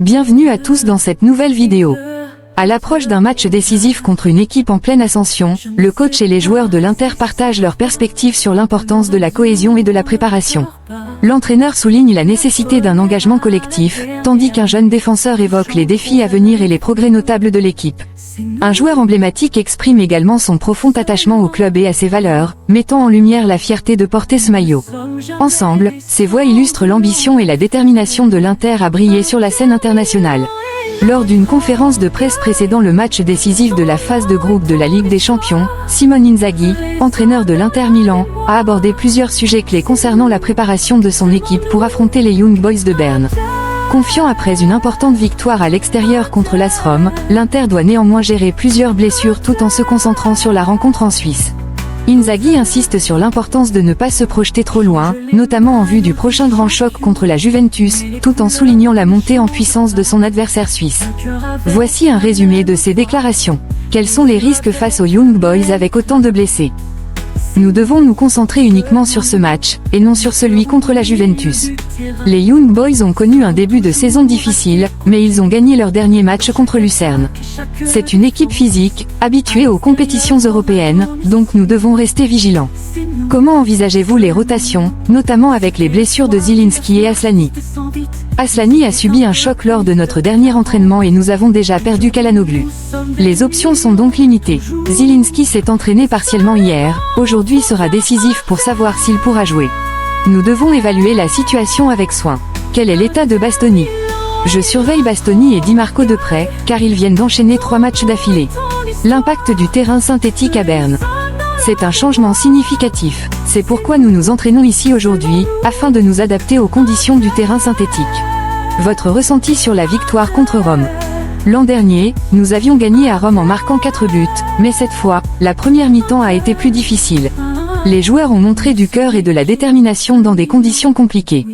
Bienvenue à tous dans cette nouvelle vidéo. À l'approche d'un match décisif contre une équipe en pleine ascension, le coach et les joueurs de l'Inter partagent leurs perspectives sur l'importance de la cohésion et de la préparation. L'entraîneur souligne la nécessité d'un engagement collectif, tandis qu'un jeune défenseur évoque les défis à venir et les progrès notables de l'équipe. Un joueur emblématique exprime également son profond attachement au club et à ses valeurs, mettant en lumière la fierté de porter ce maillot. Ensemble, ces voix illustrent l'ambition et la détermination de l'Inter à briller sur la scène internationale. Lors d'une conférence de presse précédant le match décisif de la phase de groupe de la Ligue des Champions, Simone Inzaghi, entraîneur de l'Inter Milan, a abordé plusieurs sujets clés concernant la préparation de son équipe pour affronter les Young Boys de Berne. Confiant après une importante victoire à l'extérieur contre l'AS Rome, l'Inter doit néanmoins gérer plusieurs blessures tout en se concentrant sur la rencontre en Suisse. Inzaghi insiste sur l'importance de ne pas se projeter trop loin, notamment en vue du prochain grand choc contre la Juventus, tout en soulignant la montée en puissance de son adversaire suisse. Voici un résumé de ses déclarations. Quels sont les risques face aux Young Boys avec autant de blessés ? Nous devons nous concentrer uniquement sur ce match, et non sur celui contre la Juventus. Les Young Boys ont connu un début de saison difficile, mais ils ont gagné leur dernier match contre Lucerne. C'est une équipe physique, habituée aux compétitions européennes, donc nous devons rester vigilants. Comment envisagez-vous les rotations, notamment avec les blessures de Zielinski et Aslani ? Aslani a subi un choc lors de notre dernier entraînement et nous avons déjà perdu Çalhanoğlu. Les options sont donc limitées. Zielinski s'est entraîné partiellement hier, aujourd'hui sera décisif pour savoir s'il pourra jouer. Nous devons évaluer la situation avec soin. Quel est l'état de Bastoni ? Je surveille Bastoni et Di Marco de près, car ils viennent d'enchaîner 3 matchs d'affilée. L'impact du terrain synthétique à Berne. C'est un changement significatif. C'est pourquoi nous nous entraînons ici aujourd'hui, afin de nous adapter aux conditions du terrain synthétique. Votre ressenti sur la victoire contre Rome ? L'an dernier, nous avions gagné à Rome en marquant 4 buts, mais cette fois, la première mi-temps a été plus difficile. Les joueurs ont montré du cœur et de la détermination dans des conditions compliquées.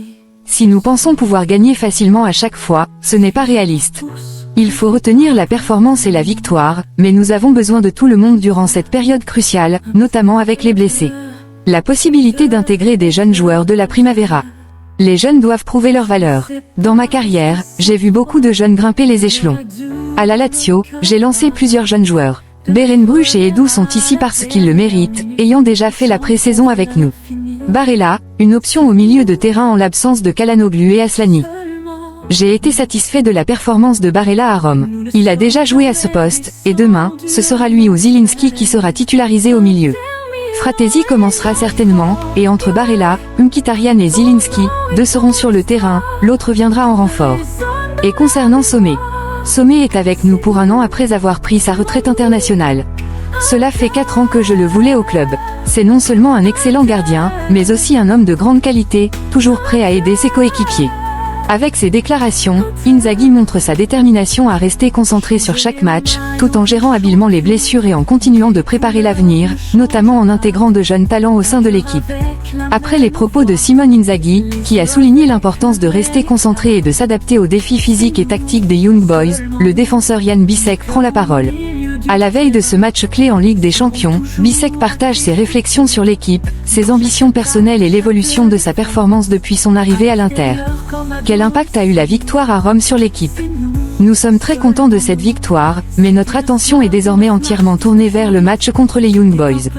Si nous pensons pouvoir gagner facilement à chaque fois, ce n'est pas réaliste. Il faut retenir la performance et la victoire, mais nous avons besoin de tout le monde durant cette période cruciale, notamment avec les blessés. La possibilité d'intégrer des jeunes joueurs de la Primavera. Les jeunes doivent prouver leur valeur. Dans ma carrière, j'ai vu beaucoup de jeunes grimper les échelons. À la Lazio, j'ai lancé plusieurs jeunes joueurs. Berenbruch et Edu sont ici parce qu'ils le méritent, ayant déjà fait la pré-saison avec nous. Barella, une option au milieu de terrain en l'absence de Çalhanoğlu et Aslani. J'ai été satisfait de la performance de Barella à Rome. Il a déjà joué à ce poste, et demain, ce sera lui ou Zielinski qui sera titularisé au milieu. Fratesi commencera certainement, et entre Barella, Mkhitaryan et Zielinski, 2 seront sur le terrain, l'autre viendra en renfort. Et concernant Sommer. Sommer est avec nous pour 1 an après avoir pris sa retraite internationale. Cela fait 4 ans que je le voulais au club. C'est non seulement un excellent gardien, mais aussi un homme de grande qualité, toujours prêt à aider ses coéquipiers. Avec ces déclarations, Inzaghi montre sa détermination à rester concentré sur chaque match, tout en gérant habilement les blessures et en continuant de préparer l'avenir, notamment en intégrant de jeunes talents au sein de l'équipe. Après les propos de Simone Inzaghi, qui a souligné l'importance de rester concentré et de s'adapter aux défis physiques et tactiques des Young Boys, le défenseur Jan Bisek prend la parole. À la veille de ce match clé en Ligue des Champions, Bisek partage ses réflexions sur l'équipe, ses ambitions personnelles et l'évolution de sa performance depuis son arrivée à l'Inter. Quel impact a eu la victoire à Rome sur l'équipe ? Nous sommes très contents de cette victoire, mais notre attention est désormais entièrement tournée vers le match contre les Young Boys.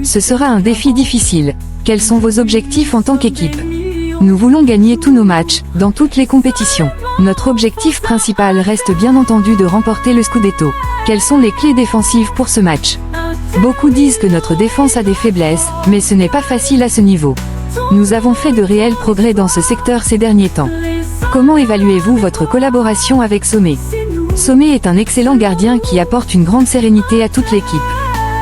Ce sera un défi difficile. Quels sont vos objectifs en tant qu'équipe ? Nous voulons gagner tous nos matchs, dans toutes les compétitions. Notre objectif principal reste bien entendu de remporter le Scudetto. Quelles sont les clés défensives pour ce match ? Beaucoup disent que notre défense a des faiblesses, mais ce n'est pas facile à ce niveau. Nous avons fait de réels progrès dans ce secteur ces derniers temps. Comment évaluez-vous votre collaboration avec Sommer ? Sommer est un excellent gardien qui apporte une grande sérénité à toute l'équipe.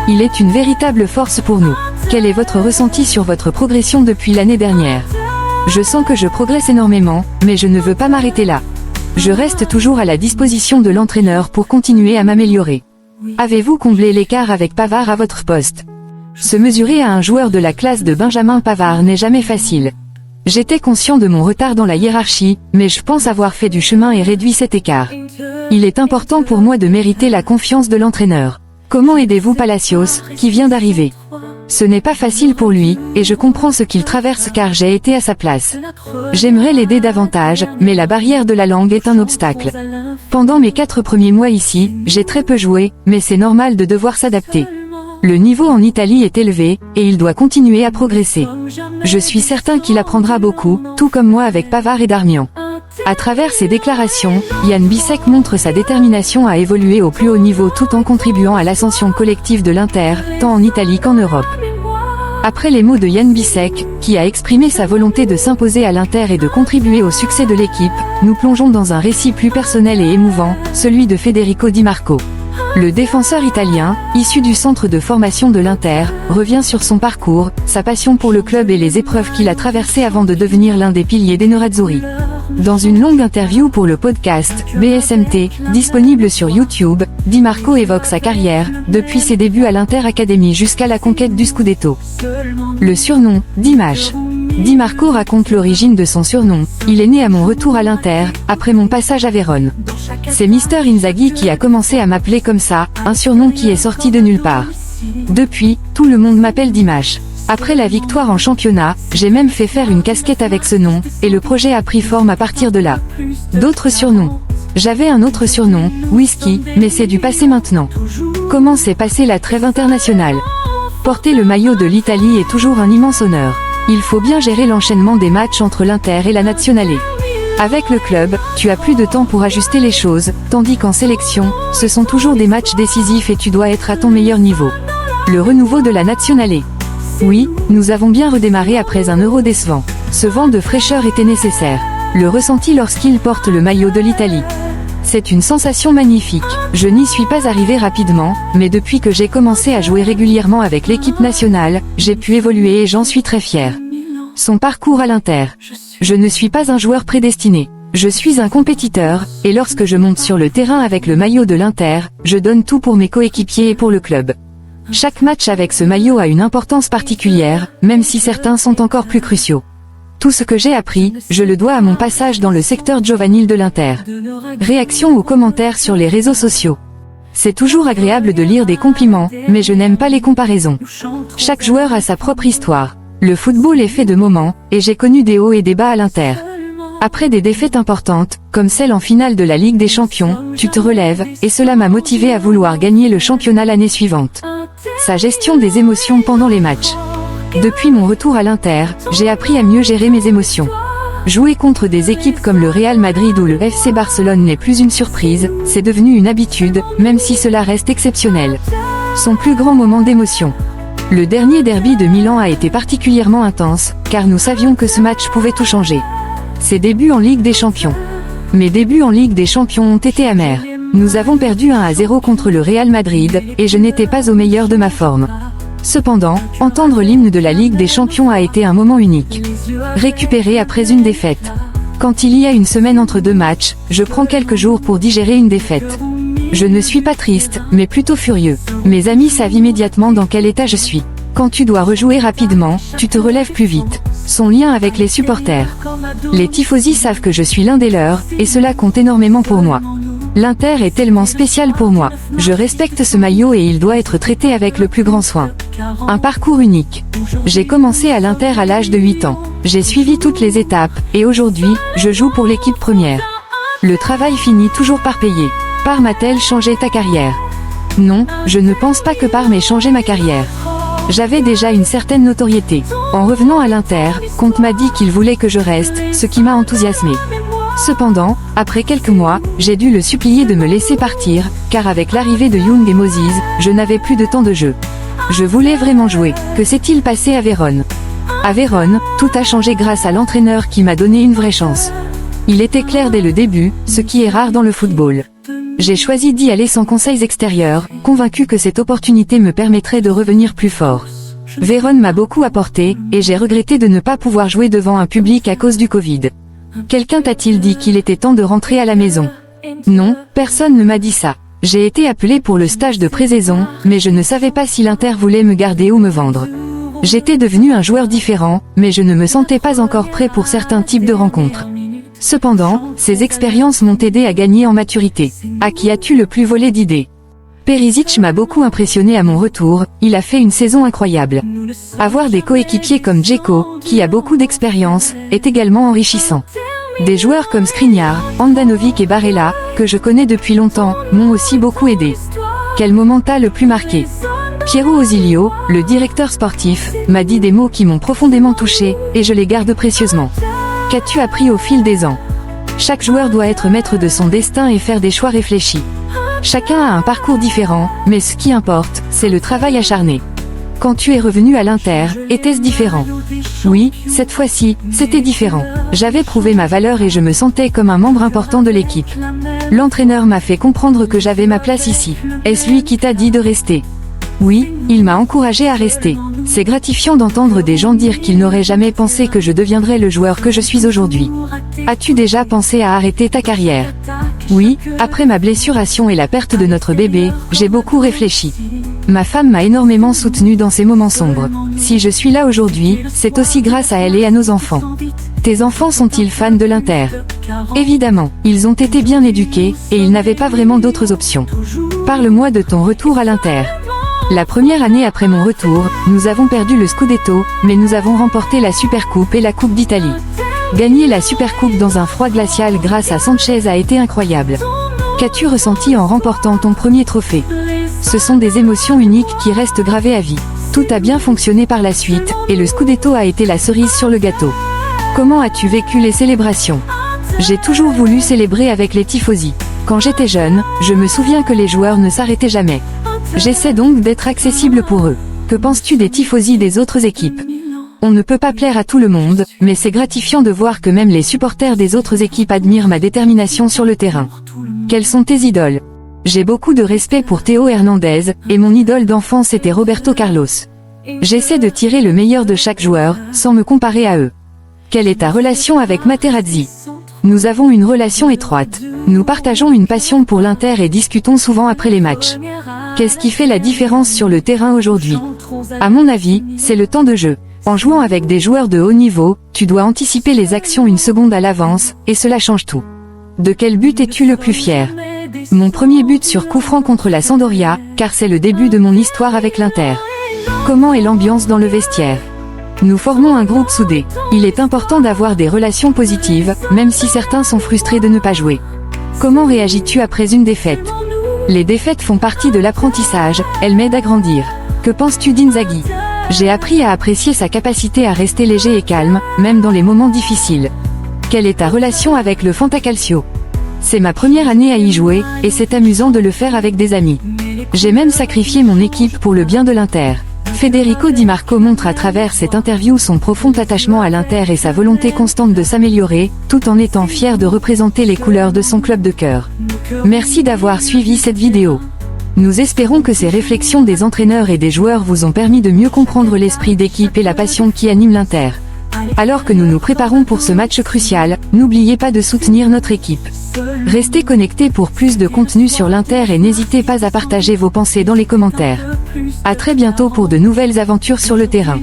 Il est une véritable force pour nous. Quel est votre ressenti sur votre progression depuis l'année dernière ? Je sens que je progresse énormément, mais je ne veux pas m'arrêter là. Je reste toujours à la disposition de l'entraîneur pour continuer à m'améliorer. Avez-vous comblé l'écart avec Pavard à votre poste ? Se mesurer à un joueur de la classe de Benjamin Pavard n'est jamais facile. J'étais conscient de mon retard dans la hiérarchie, mais je pense avoir fait du chemin et réduit cet écart. Il est important pour moi de mériter la confiance de l'entraîneur. Comment aidez-vous Palacios, qui vient d'arriver ? Ce n'est pas facile pour lui, et je comprends ce qu'il traverse car j'ai été à sa place. J'aimerais l'aider davantage, mais la barrière de la langue est un obstacle. Pendant mes 4 premiers mois ici, j'ai très peu joué, mais c'est normal de devoir s'adapter. Le niveau en Italie est élevé, et il doit continuer à progresser. Je suis certain qu'il apprendra beaucoup, tout comme moi avec Pavard et Darmian. À travers ses déclarations, Jan Bisek montre sa détermination à évoluer au plus haut niveau tout en contribuant à l'ascension collective de l'Inter, tant en Italie qu'en Europe. Après les mots de Jan Bisek, qui a exprimé sa volonté de s'imposer à l'Inter et de contribuer au succès de l'équipe, nous plongeons dans un récit plus personnel et émouvant, celui de Federico Di Marco. Le défenseur italien, issu du centre de formation de l'Inter, revient sur son parcours, sa passion pour le club et les épreuves qu'il a traversées avant de devenir l'un des piliers des Nerazzurri. Dans une longue interview pour le podcast BSMT, disponible sur YouTube, Di Marco évoque sa carrière, depuis ses débuts à l'Inter Academy jusqu'à la conquête du Scudetto. Le surnom, Dimash. Di Marco raconte l'origine de son surnom. Il est né à mon retour à l'Inter, après mon passage à Vérone. C'est Mister Inzaghi qui a commencé à m'appeler comme ça, un surnom qui est sorti de nulle part. Depuis, tout le monde m'appelle Dimash. Après la victoire en championnat, j'ai même fait faire une casquette avec ce nom, et le projet a pris forme à partir de là. D'autres surnoms. J'avais un autre surnom, Whisky, mais c'est du passé maintenant. Comment s'est passée la trêve internationale? Porter le maillot de l'Italie est toujours un immense honneur. Il faut bien gérer l'enchaînement des matchs entre l'Inter et la Nazionale. Avec le club, tu as plus de temps pour ajuster les choses, tandis qu'en sélection, ce sont toujours des matchs décisifs et tu dois être à ton meilleur niveau. Le renouveau de la Nazionale. Oui, nous avons bien redémarré après un Euro décevant. Ce vent de fraîcheur était nécessaire. Le ressenti lorsqu'il porte le maillot de l'Italie. C'est une sensation magnifique. Je n'y suis pas arrivé rapidement, mais depuis que j'ai commencé à jouer régulièrement avec l'équipe nationale, j'ai pu évoluer et j'en suis très fier. Son parcours à l'Inter. Je ne suis pas un joueur prédestiné. Je suis un compétiteur, et lorsque je monte sur le terrain avec le maillot de l'Inter, je donne tout pour mes coéquipiers et pour le club. Chaque match avec ce maillot a une importance particulière, même si certains sont encore plus cruciaux. Tout ce que j'ai appris, je le dois à mon passage dans le secteur giovanil de l'Inter. Réaction aux commentaires sur les réseaux sociaux. C'est toujours agréable de lire des compliments, mais je n'aime pas les comparaisons. Chaque joueur a sa propre histoire. Le football est fait de moments, et j'ai connu des hauts et des bas à l'Inter. Après des défaites importantes, comme celle en finale de la Ligue des Champions, tu te relèves, et cela m'a motivé à vouloir gagner le championnat l'année suivante. Sa gestion des émotions pendant les matchs. Depuis mon retour à l'Inter, j'ai appris à mieux gérer mes émotions. Jouer contre des équipes comme le Real Madrid ou le FC Barcelone n'est plus une surprise, c'est devenu une habitude, même si cela reste exceptionnel. Son plus grand moment d'émotion. Le dernier derby de Milan a été particulièrement intense, car nous savions que ce match pouvait tout changer. Ses débuts en Ligue des Champions. Mes débuts en Ligue des Champions ont été amers. Nous avons perdu 1-0 contre le Real Madrid, et je n'étais pas au meilleur de ma forme. Cependant, entendre l'hymne de la Ligue des Champions a été un moment unique. Récupéré après une défaite. Quand il y a une semaine entre deux matchs, je prends quelques jours pour digérer une défaite. Je ne suis pas triste, mais plutôt furieux. Mes amis savent immédiatement dans quel état je suis. Quand tu dois rejouer rapidement, tu te relèves plus vite. Son lien avec les supporters. Les tifosi savent que je suis l'un des leurs, et cela compte énormément pour moi. L'Inter est tellement spécial pour moi. Je respecte ce maillot et il doit être traité avec le plus grand soin. Un parcours unique. J'ai commencé à l'Inter à l'âge de 8 ans. J'ai suivi toutes les étapes, et aujourd'hui, je joue pour l'équipe première. Le travail finit toujours par payer. Parme a-t-elle changé ta carrière? Non, je ne pense pas que Parme ait changé ma carrière. J'avais déjà une certaine notoriété. En revenant à l'Inter, Conte m'a dit qu'il voulait que je reste, ce qui m'a enthousiasmé. Cependant, après quelques mois, j'ai dû le supplier de me laisser partir, car avec l'arrivée de Young et Moses, je n'avais plus de temps de jeu. Je voulais vraiment jouer. Que s'est-il passé à Vérone? À Vérone, tout a changé grâce à l'entraîneur qui m'a donné une vraie chance. Il était clair dès le début, ce qui est rare dans le football. J'ai choisi d'y aller sans conseils extérieurs, convaincu que cette opportunité me permettrait de revenir plus fort. Vérone m'a beaucoup apporté, et j'ai regretté de ne pas pouvoir jouer devant un public à cause du Covid. Quelqu'un t'a-t-il dit qu'il était temps de rentrer à la maison? Non, personne ne m'a dit ça. J'ai été appelé pour le stage de pré-saison, mais je ne savais pas si l'Inter voulait me garder ou me vendre. J'étais devenu un joueur différent, mais je ne me sentais pas encore prêt pour certains types de rencontres. Cependant, ces expériences m'ont aidé à gagner en maturité. À qui as-tu le plus volé d'idées? Perisic m'a beaucoup impressionné à mon retour, il a fait une saison incroyable. Avoir des coéquipiers comme Dzeko, qui a beaucoup d'expérience, est également enrichissant. Des joueurs comme Skriniar, Handanovic et Barella, que je connais depuis longtemps, m'ont aussi beaucoup aidé. Quel moment t'a le plus marqué? Piero Osilio, le directeur sportif, m'a dit des mots qui m'ont profondément touché, et je les garde précieusement. Qu'as-tu appris au fil des ans? Chaque joueur doit être maître de son destin et faire des choix réfléchis. Chacun a un parcours différent, mais ce qui importe, c'est le travail acharné. Quand tu es revenu à l'Inter, était-ce différent? Oui, cette fois-ci, c'était différent. J'avais prouvé ma valeur et je me sentais comme un membre important de l'équipe. L'entraîneur m'a fait comprendre que j'avais ma place ici. Est-ce lui qui t'a dit de rester? Oui, il m'a encouragé à rester. C'est gratifiant d'entendre des gens dire qu'ils n'auraient jamais pensé que je deviendrais le joueur que je suis aujourd'hui. As-tu déjà pensé à arrêter ta carrière? Oui, après ma blessure à Sion et la perte de notre bébé, j'ai beaucoup réfléchi. Ma femme m'a énormément soutenu dans ces moments sombres. Si je suis là aujourd'hui, c'est aussi grâce à elle et à nos enfants. Tes enfants sont-ils fans de l'Inter? Évidemment, ils ont été bien éduqués, et ils n'avaient pas vraiment d'autres options. Parle-moi de ton retour à l'Inter. La première année après mon retour, nous avons perdu le Scudetto, mais nous avons remporté la Supercoupe et la Coupe d'Italie. Gagner la Supercoupe dans un froid glacial grâce à Sanchez a été incroyable. Qu'as-tu ressenti en remportant ton premier trophée? Ce sont des émotions uniques qui restent gravées à vie. Tout a bien fonctionné par la suite, et le Scudetto a été la cerise sur le gâteau. Comment as-tu vécu les célébrations? J'ai toujours voulu célébrer avec les tifosi. Quand j'étais jeune, je me souviens que les joueurs ne s'arrêtaient jamais. J'essaie donc d'être accessible pour eux. Que penses-tu des tifosi des autres équipes? On ne peut pas plaire à tout le monde, mais c'est gratifiant de voir que même les supporters des autres équipes admirent ma détermination sur le terrain. Quelles sont tes idoles? J'ai beaucoup de respect pour Théo Hernandez, et mon idole d'enfance était Roberto Carlos. J'essaie de tirer le meilleur de chaque joueur, sans me comparer à eux. Quelle est ta relation avec Materazzi? Nous avons une relation étroite. Nous partageons une passion pour l'Inter et discutons souvent après les matchs. Qu'est-ce qui fait la différence sur le terrain aujourd'hui? À mon avis, c'est le temps de jeu. En jouant avec des joueurs de haut niveau, tu dois anticiper les actions une seconde à l'avance, et cela change tout. De quel but es-tu le plus fier? Mon premier but sur coup franc contre la Sampdoria, car c'est le début de mon histoire avec l'Inter. Comment est l'ambiance dans le vestiaire? Nous formons un groupe soudé. Il est important d'avoir des relations positives, même si certains sont frustrés de ne pas jouer. Comment réagis-tu après une défaite? Les défaites font partie de l'apprentissage, elles m'aident à grandir. Que penses-tu d'Inzaghi? J'ai appris à apprécier sa capacité à rester léger et calme, même dans les moments difficiles. Quelle est ta relation avec le Fantacalcio? C'est ma première année à y jouer, et c'est amusant de le faire avec des amis. J'ai même sacrifié mon équipe pour le bien de l'Inter. Federico Di Marco montre à travers cette interview son profond attachement à l'Inter et sa volonté constante de s'améliorer, tout en étant fier de représenter les couleurs de son club de cœur. Merci d'avoir suivi cette vidéo. Nous espérons que ces réflexions des entraîneurs et des joueurs vous ont permis de mieux comprendre l'esprit d'équipe et la passion qui anime l'Inter. Alors que nous nous préparons pour ce match crucial, n'oubliez pas de soutenir notre équipe. Restez connectés pour plus de contenu sur l'Inter et n'hésitez pas à partager vos pensées dans les commentaires. À très bientôt pour de nouvelles aventures sur le terrain.